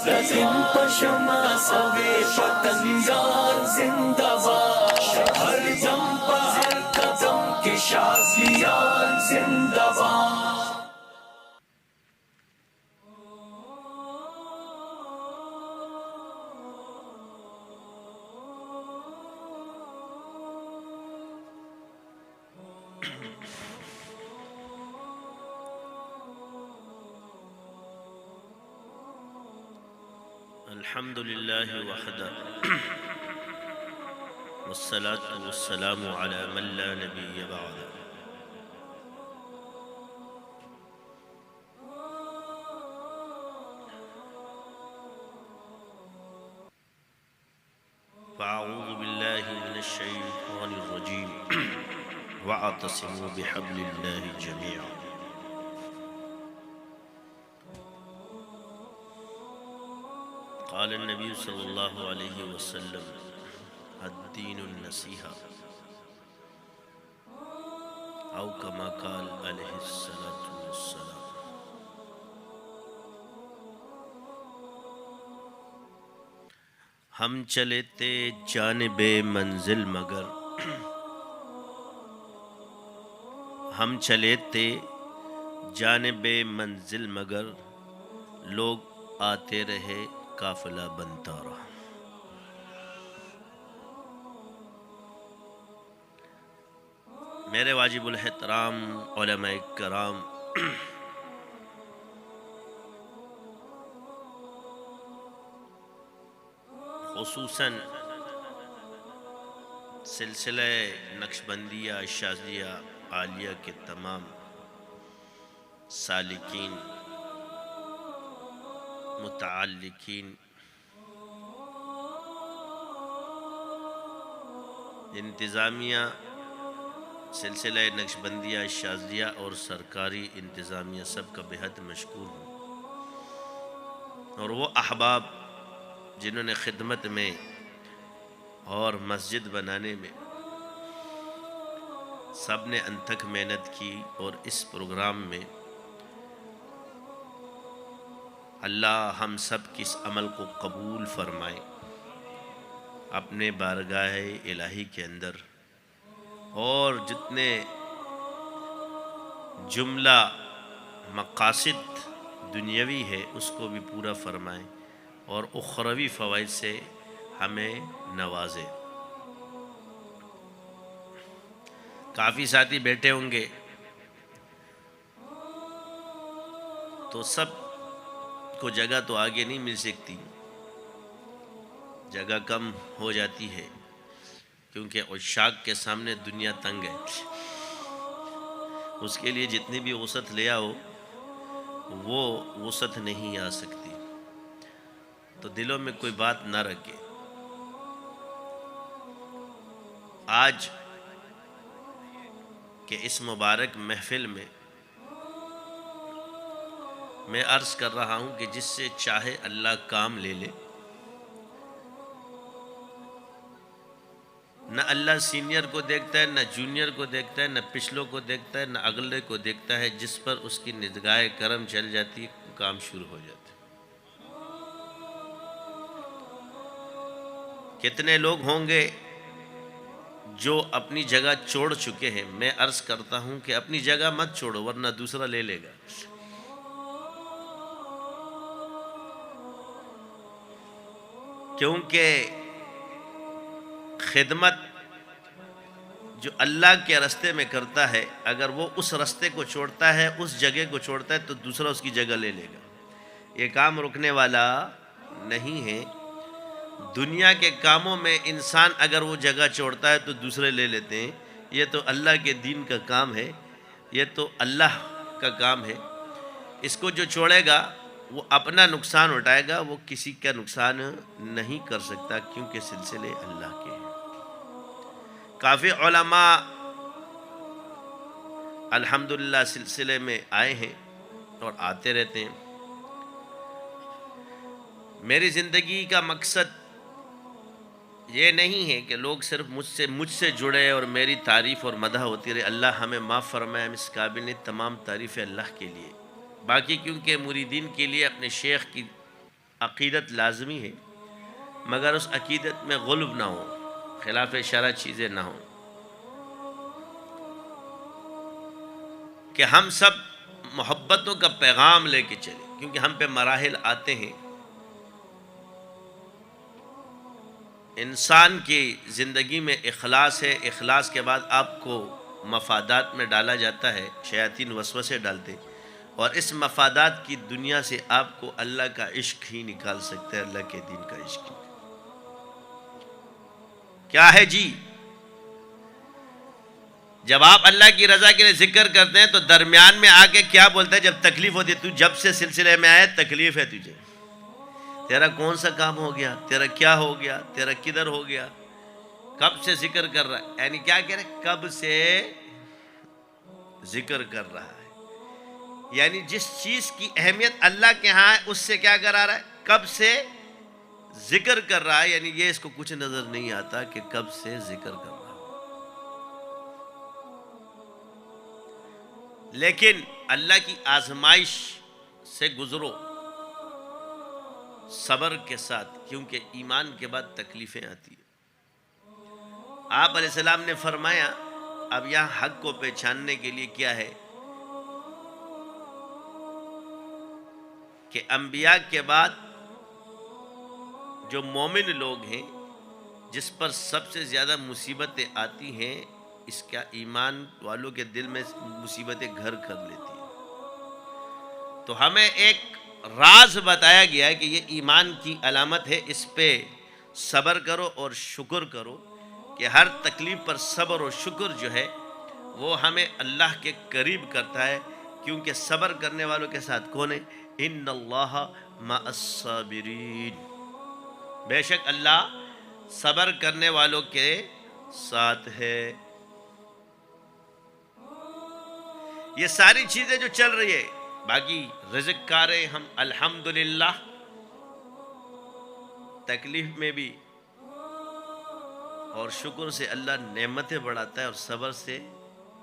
رزم پشما سوے پتنگان زندہ باد، ہر دم ہر قدم کے شازلیان زندہ باد۔ الحمد لله وحده والصلاة والسلام على من لا نبي بعده۔ فأعوذ بالله من الشيطان الرجيم واعتصموا بحبل الله جميعا۔ قال النبي صلى الله عليه وسلم الدين النصيحة، أو كما قال عليه الصلاة والسلام۔ ہم چلے تھے جانب منزل مگر، ہم چلے تھے جانب منزل مگر، لوگ آتے رہے قافلہ بنتا رہا۔ میرے واجب الاحترام علماء کرام، خصوصاً سلسلہ نقشبندیہ شاذلیہ عالیہ کے تمام سالکین متعلقین، انتظامیہ سلسلہ نقشبندیہ شاذلیہ اور سرکاری انتظامیہ سب کا بہت مشکور ہوں، اور وہ احباب جنہوں نے خدمت میں اور مسجد بنانے میں سب نے انتھک محنت کی، اور اس پروگرام میں اللہ ہم سب کی اس عمل کو قبول فرمائے اپنے بارگاہ الہی کے اندر، اور جتنے جملہ مقاصد دنیاوی ہے اس کو بھی پورا فرمائے، اور اخروی فوائد سے ہمیں نوازے۔ کافی ساتھی بیٹھے ہوں گے تو سب کو جگہ تو آگے نہیں مل سکتی، جگہ کم ہو جاتی ہے، کیونکہ عشاق کے سامنے دنیا تنگ ہے، اس کے لیے جتنی بھی وسعت لے آؤ وہ وسعت نہیں آ سکتی، تو دلوں میں کوئی بات نہ رکھے۔ آج کہ اس مبارک محفل میں میں عرض کر رہا ہوں کہ جس سے چاہے اللہ کام لے لے، نہ اللہ سینئر کو دیکھتا ہے، نہ جونیئر کو دیکھتا ہے، نہ پچھلوں کو دیکھتا ہے، نہ اگلے کو دیکھتا ہے، جس پر اس کی نگاہ کرم چل جاتی ہے کام شروع ہو جاتا ہے۔ کتنے لوگ ہوں گے جو اپنی جگہ چھوڑ چکے ہیں، میں عرض کرتا ہوں کہ اپنی جگہ مت چھوڑو ورنہ دوسرا لے لے گا۔ کیونکہ خدمت جو اللہ کے راستے میں کرتا ہے، اگر وہ اس راستے کو چھوڑتا ہے، اس جگہ کو چھوڑتا ہے، تو دوسرا اس کی جگہ لے لے گا۔ یہ کام رکنے والا نہیں ہے۔ دنیا کے کاموں میں انسان اگر وہ جگہ چھوڑتا ہے تو دوسرے لے لیتے ہیں، یہ تو اللہ کے دین کا کام ہے، یہ تو اللہ کا کام ہے۔ اس کو جو چھوڑے گا وہ اپنا نقصان اٹھائے گا، وہ کسی کا نقصان نہیں کر سکتا، کیونکہ سلسلے اللہ کے ہیں۔ کافی علماء الحمدللہ سلسلے میں آئے ہیں اور آتے رہتے ہیں۔ میری زندگی کا مقصد یہ نہیں ہے کہ لوگ صرف مجھ سے جڑے اور میری تعریف اور مدح ہوتی رہے۔ اللہ ہمیں معاف فرمائے، ہم اس قابل نہیں، تمام تعریف اللہ کے لیے۔ باقی کیونکہ مریدین کے لیے اپنے شیخ کی عقیدت لازمی ہے، مگر اس عقیدت میں غلو نہ ہو، خلاف شرع چیزیں نہ ہوں، کہ ہم سب محبتوں کا پیغام لے کے چلیں، کیونکہ ہم پہ مراحل آتے ہیں۔ انسان کی زندگی میں اخلاص ہے، اخلاص کے بعد آپ کو مفادات میں ڈالا جاتا ہے، شیاطین وسوسے ڈالتے، اور اس مفادات کی دنیا سے آپ کو اللہ کا عشق ہی نکال سکتا ہے، اللہ کے دین کا عشق ہی۔ کیا ہے جی؟ جب آپ اللہ کی رضا کے لیے ذکر کرتے ہیں تو درمیان میں آ کے کیا بولتا ہے؟ جب تکلیف ہوتی ہے، تو جب سے سلسلے میں آئے تکلیف ہے تجھے، تیرا کون سا کام ہو گیا، تیرا کیا ہو گیا، تیرا کدھر ہو گیا، کب سے ذکر کر رہا ہے؟ یعنی کیا کہہ رہے ہیں؟ کب سے ذکر کر رہا ہے، یعنی جس چیز کی اہمیت اللہ کے ہاں ہے اس سے کیا کرا رہا ہے؟ کب سے ذکر کر رہا ہے، یعنی یہ اس کو کچھ نظر نہیں آتا کہ کب سے ذکر کر رہا ہے۔ لیکن اللہ کی آزمائش سے گزرو صبر کے ساتھ، کیونکہ ایمان کے بعد تکلیفیں آتی ہیں۔ آپ علیہ السلام نے فرمایا، اب یہاں حق کو پہچاننے کے لیے کیا ہے کہ انبیاء کے بعد جو مومن لوگ ہیں، جس پر سب سے زیادہ مصیبتیں آتی ہیں، اس کا ایمان والوں کے دل میں مصیبتیں گھر کر لیتی ہیں۔ تو ہمیں ایک راز بتایا گیا ہے کہ یہ ایمان کی علامت ہے، اس پہ صبر کرو اور شکر کرو، کہ ہر تکلیف پر صبر و شکر جو ہے وہ ہمیں اللہ کے قریب کرتا ہے، کیونکہ صبر کرنے والوں کے ساتھ کون ہے؟ ان اللہ مع الصابرین، بے شک اللہ صبر کرنے والوں کے ساتھ ہے۔ یہ ساری چیزیں جو چل رہی ہے، باقی رزق کا رہے ہم الحمدللہ، تکلیف میں بھی اور شکر سے اللہ نعمتیں بڑھاتا ہے، اور صبر سے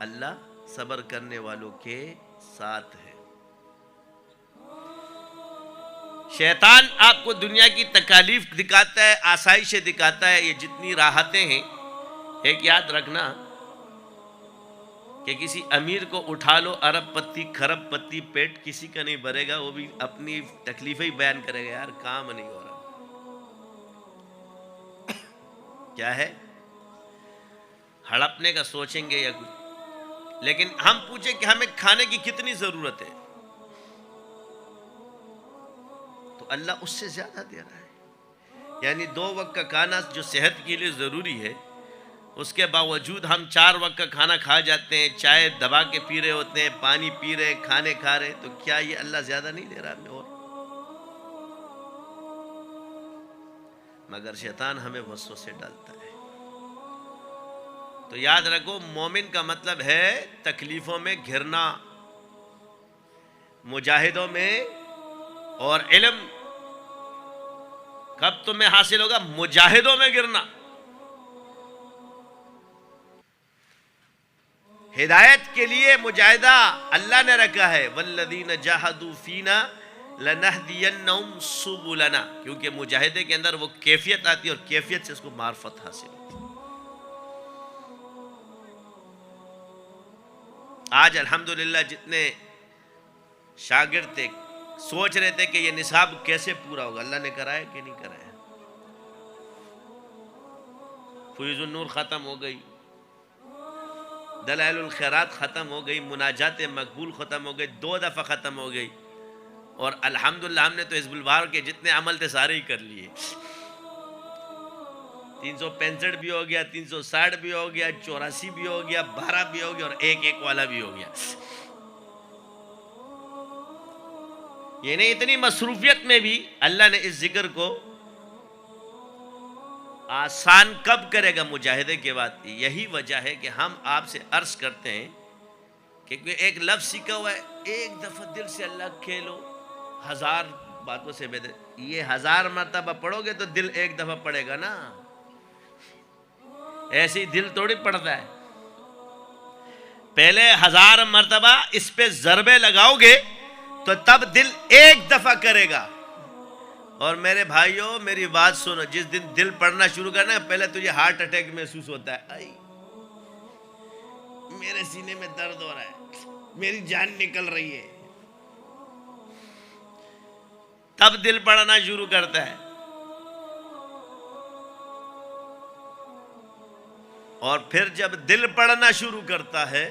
اللہ صبر کرنے والوں کے ساتھ ہے۔ شیطان آپ کو دنیا کی تکالیف دکھاتا ہے، آسائشیں دکھاتا ہے، یہ جتنی راحتیں ہیں، ایک یاد رکھنا کہ کسی امیر کو اٹھا لو، ارب پتی کھرب پتی، پیٹ کسی کا نہیں بھرے گا، وہ بھی اپنی تکلیفیں ہی بیان کرے گا، یار کام نہیں ہو رہا۔ کیا ہے؟ ہڑپنے کا سوچیں گے یا کچھ، لیکن ہم پوچھیں کہ ہمیں کھانے کی کتنی ضرورت ہے، تو اللہ اس سے زیادہ دے رہا ہے۔ یعنی 2 وقت کا کھانا جو صحت کے لیے ضروری ہے، اس کے باوجود ہم 4 وقت کا کھانا کھا جاتے ہیں، چائے دبا کے پی رہے ہوتے ہیں، پانی پی رہے، کھانے کھا رہے، تو کیا یہ اللہ زیادہ نہیں دے رہا ہمیں؟ اور مگر شیطان ہمیں وسوسے ڈالتا ہے۔ تو یاد رکھو، مومن کا مطلب ہے تکلیفوں میں گھرنا، مجاہدوں میں، اور علم کب تمہیں حاصل ہوگا؟ مجاہدوں میں گرنا۔ ہدایت کے لیے مجاہدہ اللہ نے رکھا ہے، والذین جاہدوا فینا لنہدینہم سبلنا، کیونکہ مجاہدے کے اندر وہ کیفیت آتی ہے، اور کیفیت سے اس کو معرفت حاصل ہوتی ہے۔ آج الحمدللہ جتنے شاگرد تھے سوچ رہے تھے کہ یہ نصاب کیسے پورا ہوگا، اللہ نے کرایا کہ نہیں کرایا؟ فیض النور ختم ہو گئی، دلائل الخیرات ختم ہو گئی، مناجات مقبول ختم ہو گئی، 2 دفعہ ختم ہو گئی، اور الحمدللہ ہم نے تو حزب البار کے جتنے عمل تھے سارے ہی کر لیے۔ 365 بھی ہو گیا، 360 بھی ہو گیا، 84 بھی ہو گیا، 12 بھی ہو گیا، اور 1 والا بھی ہو گیا۔ یعنی اتنی مصروفیت میں بھی اللہ نے اس ذکر کو آسان کب کرے گا؟ مجاہدے کے بعد۔ یہی وجہ ہے کہ ہم آپ سے عرض کرتے ہیں کہ ایک لفظ سیکھا ہوا ہے، ایک دفعہ دل سے اللہ کھیلو، 1000 باتوں سے بہتر۔ یہ 1000 مرتبہ پڑھو گے تو دل ایک دفعہ پڑے گا نا، ایسے ہی دل توڑی پڑتا ہے۔ پہلے 1000 مرتبہ اس پہ ضربے لگاؤ گے تو تب دل ایک دفعہ کرے گا، اور میرے بھائیوں میری بات سنو، جس دن دل پڑنا شروع کرنا پہلے تجھے ہارٹ اٹیک محسوس ہوتا ہے، آئی میرے سینے میں درد ہو رہا ہے، میری جان نکل رہی ہے، تب دل پڑنا شروع کرتا ہے. اور پھر جب دل پڑنا شروع کرتا ہے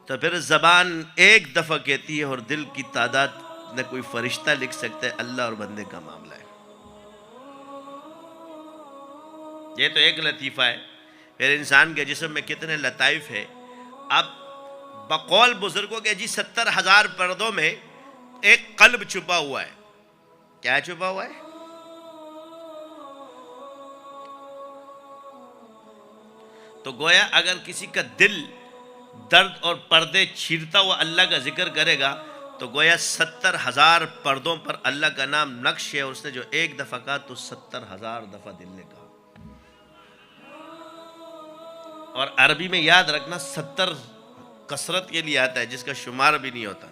تو پھر زبان ایک دفعہ کہتی ہے اور دل کی تعداد نہ کوئی فرشتہ لکھ سکتا ہے، اللہ اور بندے کا معاملہ ہے. یہ تو ایک لطیفہ ہے. پھر انسان کے جسم میں کتنے لطائف ہے. اب بقول بزرگوں کے 70,000 پردوں میں ایک قلب چھپا ہوا ہے. کیا چھپا ہوا ہے؟ تو گویا اگر کسی کا دل درد اور پردے چھیرتا ہوا اللہ کا ذکر کرے گا تو گویا 70,000 پردوں پر اللہ کا نام نقش ہے. اس نے جو ایک دفعہ کہا تو 70,000 دفعہ دل نے کہا. اور عربی میں یاد رکھنا 70 کثرت کے لیے آتا ہے جس کا شمار بھی نہیں ہوتا.